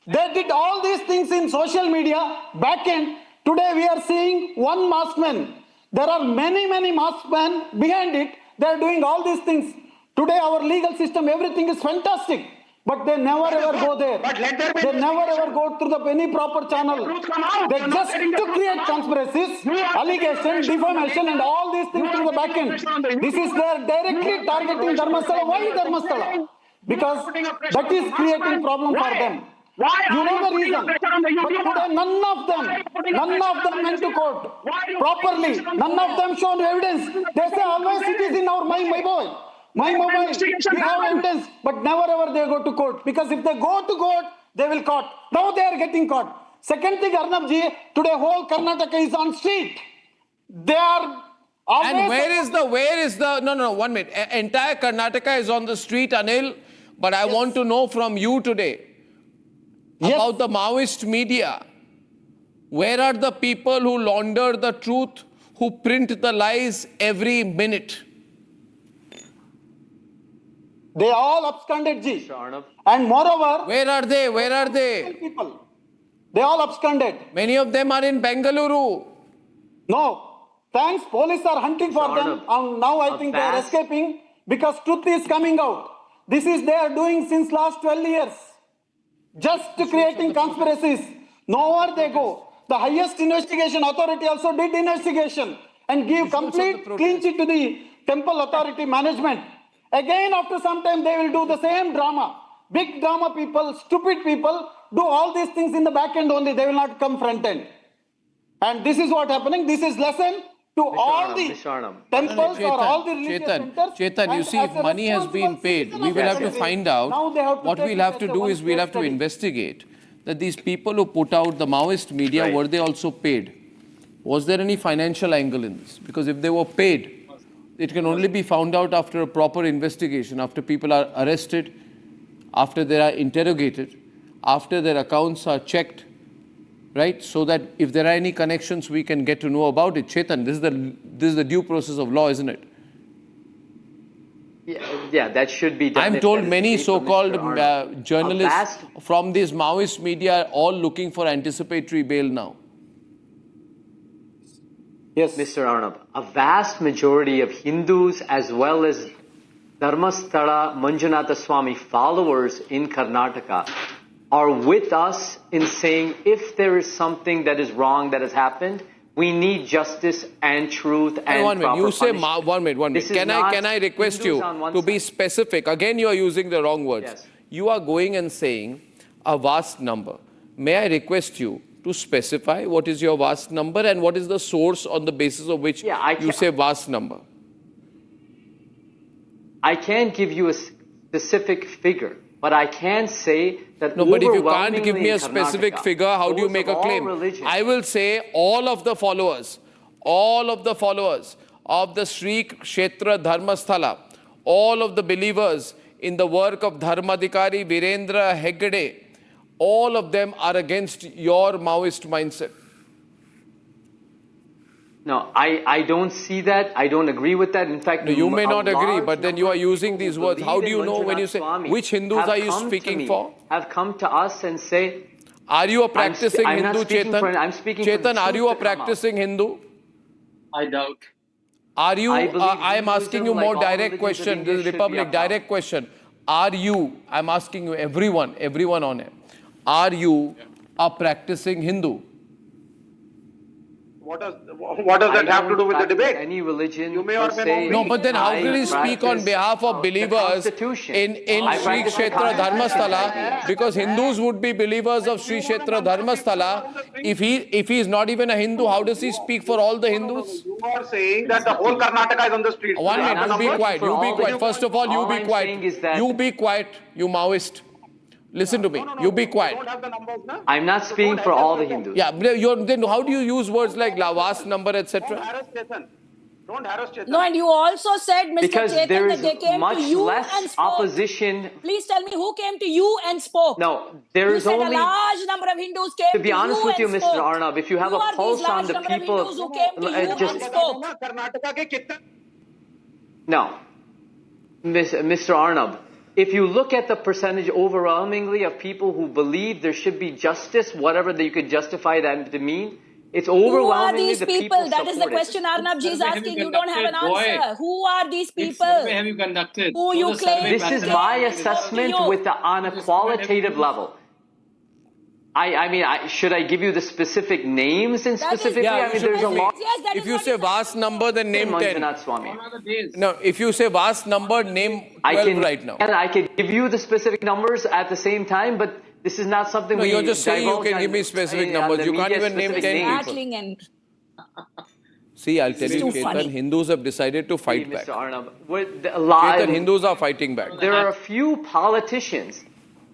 They did all these things in social media, back end. Today we are seeing one masked man. There are many masked men behind it. They are doing all these things. Today our legal system, everything is fantastic. But they never ever go there. They never ever go through any proper channel. They just to create conspiracies, allegations, defamation and all these things through the back end. This is their directly targeting Dharmasthala. Why Dharmasthala? Because that is creating problem for them. You know the reason. But today none of them went to court properly. None of them showed evidence. They say always it is in our my mobile, we have evidence, but never ever they go to court. Because if they go to court, they will caught. Now they are getting caught. Second thing, Arnabji, today whole Karnataka is on street. They are always... And where is the, no, 1 minute. Entire Karnataka is on the street, Anil, but I want to know from you today about the Maoist media. Where are the people who launder the truth, who print the lies every minute? They all absconded, Ji. And moreover... Where are they? People. They all absconded. Many of them are in Bengaluru. No. Thanks, police are hunting for them. And now I think they are escaping because truth is coming out. This is they are doing since last 12 years. Just creating conspiracies. Nowhere they go. The highest investigation authority also did investigation and give complete clean sheet to the temple authority management. Again, after some time, they will do the same drama. Big drama people, stupid people, do all these things in the back end only. They will not come front end. And this is what happening. This is lesson to all the temples or all the religious centers. Chetan, you see, if money has been paid, we will have to find out. What we'll have to do is we'll have to investigate that these people who put out the Maoist media, were they also paid? Was there any financial angle in this? Because if they were paid, it can only be found out after a proper investigation, after people are arrested, after they are interrogated, after their accounts are checked, right? So that if there are any connections, we can get to know about it. Chetan, this is the due process of law, isn't it? Yeah, that should be done. I'm told many so-called journalists from these Maoist media are all looking for anticipatory bail now. Yes, Mr. Arnab, a vast majority of Hindus as well as Dharmasthala Manjunatha Swami followers in Karnataka are with us in saying if there is something that is wrong that has happened, we need justice and truth and one minute. proper You say punishment. 1 minute. Can I request you to be specific? Again, you are using the wrong words. Yes. You are going and saying a vast number. May I request you to specify what is your vast number and what is the source on the basis of which you say vast number? I can't give you a specific figure, but I can say that no, but if you can't give me a specific figure, how do you make a claim? I will say all of the followers of the Sri Kshetra Dharmasthala, all of the believers in the work of Dharmadhikari Virendra Hegde, all of them are against your Maoist mindset. No, I don't see that. I don't agree with that. In fact, no, you may not agree, but then you are using these words. How do you know when you say, which Hindus are you speaking for? Have come to us and say, are you a practicing Hindu, Chetan? I'm speaking Chetan, are you a practicing Hindu? I doubt. Are you, I am asking you more direct question, this is Republic, direct question. Are you, I'm asking you, everyone on it, are you a practicing Hindu? What does that have to do with the debate? Any religion, you may or may not. No, but then how can you speak on behalf of believers in Sri Kshetra Dharmasthala? Because Hindus would be believers of Sri Kshetra Dharmasthala. If he is not even a Hindu, how does he speak for all the Hindus? You are saying that the whole Karnataka is on the street. 1 minute, you be quiet. You be quiet. First of all, you be quiet. You be quiet, you Maoist. Listen to me. You be quiet. I'm not speaking for all the Hindus. Yeah, then how do you use words like vast number, etc.? Don't harass Chetan. No, and you also said, Mr. Because Chetan, there that is they came much to you less and spoke. opposition. Please tell me who came to you and spoke. No, there You is said only. a large number of Hindus came To be honest with you, and Mr. spoke. Arnab, if you have Who a are pulse these on large the number of people, Hindus who came to you just and spoke? Karnataka के कितने no, Mr. Arnab, if you look at the percentage overwhelmingly of people who believe there should be justice, whatever that you could justify that to mean, it's overwhelmingly Who are these the people? That is the support it. question Arnab ji is Survey have asking. you You don't have an conducted, answer. Who are these Which people? survey have you conducted? Who Show you the claim survey This is pattern. my came and spoke to assessment you. with on a qualitative level. I mean, should I give you the specific names and That is- specifically? Yeah, I mean, you should there's a give me- lot. Yes, that If is you what say is vast number, then name 10. Manjunath Swami. Gone are the days. No, if you say vast number, name 12 I can right now. And I can give you the specific numbers at the same time, but this is not something No, we you're just saying you divulge can on- give me specific on numbers. the You can't media even name specific 10 names. people. rattling and See, I'll tell It's you, too Chetan, funny. Hindus have decided to fight Mr. back. Arnab, Chetan, Hindus are fighting back. there are a few politicians.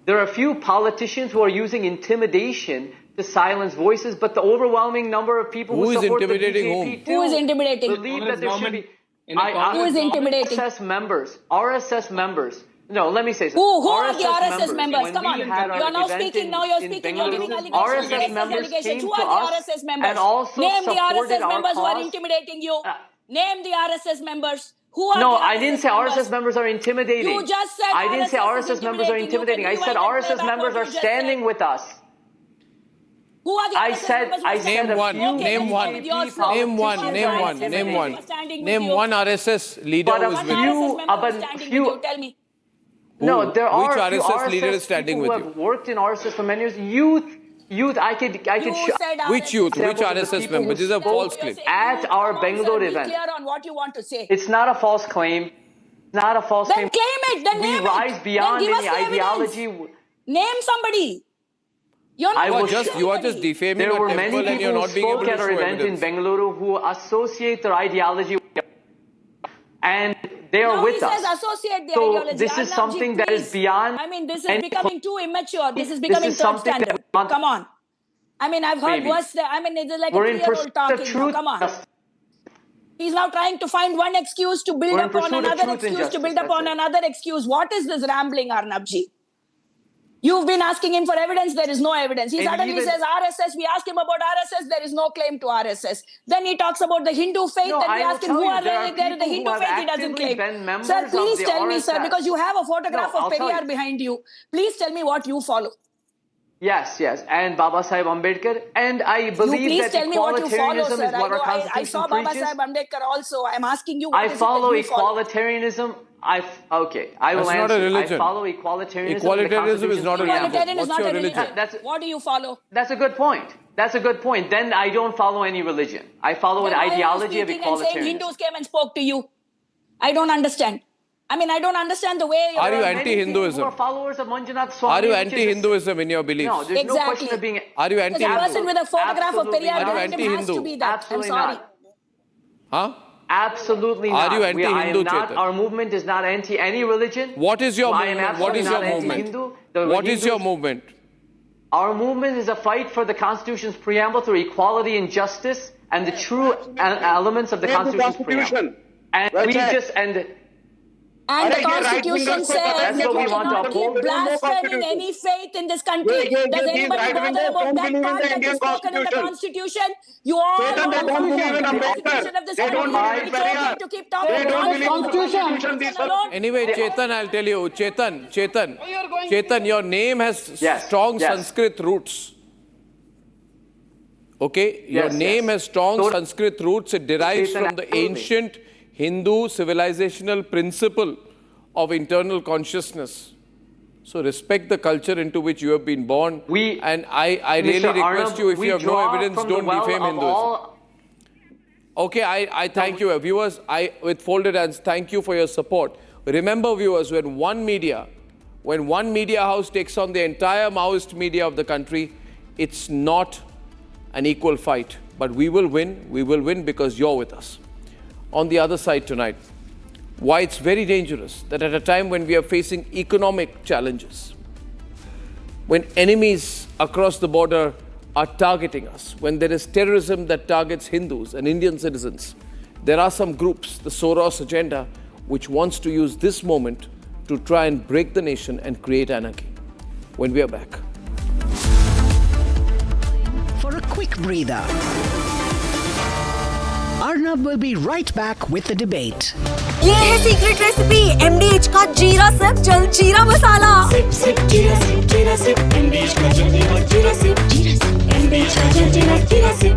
There are a few politicians who are using intimidation to silence voices, but the overwhelming number of people Who who is support intimidating the whom? BJP Who is too intimidating? believe that there should be. In a Congress Who is intimidating? RSS members. No, let me say something. Who are the RSS members? when Come we on. had our You're now event speaking, in- now you're in speaking, you're giving Bengaluru, allegations, RSS members allegations. came Who to are the us RSS members? and also Name the supported RSS our members who are cause. intimidating you. Name the RSS members. Who are No, the I didn't say RSS members are intimidating. You just said I didn't say RSS is RSS members are intimidating. intimidating. I You said can rewind and RSS play back members what are you just standing said. with us. Who are the I RSS said- members who I are said standing Name a with one, you? few Okay, name let's one, go with your flow. name one, Who are name the one, RSS name members one. who are standing with Name you? one RSS leader But who a is One with few- you. RSS member but who's standing few- with you. Tell me. No, Who? there are Which a few RSS leader is standing people with who have you? worked in RSS for many years. Youth. I could You show. said Which youth? RSS Which Example of the RSS people member? who This is a spoke false claim. at our Bangalore Be event. clear on what you want to say. It's not a false claim. It's not a false Then claim. claim it. Then We name rise it. beyond then give any us the ideology. Evidence. Name somebody. You're not I was naming You are just anybody. defaming There a were temple many and people you're who not being able spoke to at our show event in evidence. Bengaluru who associate their ideology with, and they are Now with he says us. associate the So ideology. this is Arnab ji, something that is please. beyond I mean, this is any becoming too immature. This is This becoming is third something that standard. we want- Come on. I mean, I've heard Maybe. worse. I mean, it's like We're a in 3-year-old pursuit of talking now. truth. Come on. He's now trying to find one excuse to build We're in upon pursuit of another truth and excuse to build justice, upon that's it. another excuse. What is this rambling, Arnab ji? You've been asking him for evidence, there is no evidence. He And suddenly even- says RSS, we ask him about RSS, there is no claim to RSS. Then he talks about the Hindu faith, No, then we I will ask him tell who you, are there are they, the people Hindu who have faith he doesn't actively claim. been members Sir, of please the tell me, sir, RSS. because you have a photograph No, of I'll tell Periyar you. behind you. Please tell me what you follow. Yes, and Baba Sahib Ambedkar, and I You believe please that tell me what you follow, equalitarianism sir. is what our I Constitution saw Baba preaches. Sahib Ambedkar also. I'm asking you what I is it follow that you follow? equalitarianism. I will That's not a answer. religion. I follow equalitarianism. Equalitarianism is not a religion. Equalitarian is What's not your a religion. religion? That's- What do you follow? That's a good point. Then I don't follow any religion. I follow an Then why are you ideology of speaking and saying equalitarianism. Hindus came and spoke to you? I don't understand. I mean, I don't understand the way you're... Are you There are many anti-Hinduism? people who are followers of Manjunath Swami. Are you which is- anti-Hinduism in your beliefs? No, there's no Exactly. question of being. Are you Because a anti-Hindu? person with a photograph of Absolutely Periyar not. behind him has to Anti-Hindu? be that. Absolutely I'm sorry. not. Huh? Absolutely Are not. you anti-Hindu, I am not. Chetan? Our movement is not anti any religion. What is your I am movement? What absolutely is your not movement? anti-Hindu. What is your movement? Our movement is a fight for the Constitution's preamble through equality and justice and the true elements of the Read the Constitution's Constitution. preamble. And Well we said. just And the Arey, ye Constitution right-wingers says ko pata hai that That's what you we want to cannot keep uphold. blaspheming any faith in this country. Ye- Does these anybody bother right-wingers about don't that believe in part the that is Indian spoken in the Constitution. Constitution? You all Chetan, they want don't to believe in the Ambedkar. Constitution of this They don't country. believe in It's okay Periyar. to keep talking They about don't believe in the Constitution Constitution. alone. Anyway, Chetan, I'll tell you. Chetan, your name has Yes, strong yes. Sanskrit roots. Okay? Your Yes, name yes. has strong So- Sanskrit roots. It derives Chetan, from the absolutely. ancient Hindu civilizational principle of internal consciousness. So respect the culture into which you have been born. And I really Mr. request Arnab, you, if we you have no draw evidence, from the don't well defame of Hinduism. all- Okay, I thank you. Viewers, with folded hands, thank you for your support. Remember, viewers, when one media house takes on the entire Maoist media of the country, it's not an equal fight. But we will win because you're with us. On the other side tonight, why it's very dangerous that at a time when we are facing economic challenges, when enemies across the border are targeting us, when there is terrorism that targets Hindus and Indian citizens, There are some groups, the Soros agenda, which wants to use this moment to try and break the nation and create anarchy. When we are back. For a quick breather, Arnab will be right back with the debate. ये है secret recipe MDH का जीरा SIP जल जीरा मसाला। SIP SIP जीरा SIP MDH का जल जीरा सिप MDH का जल जीरा सिप।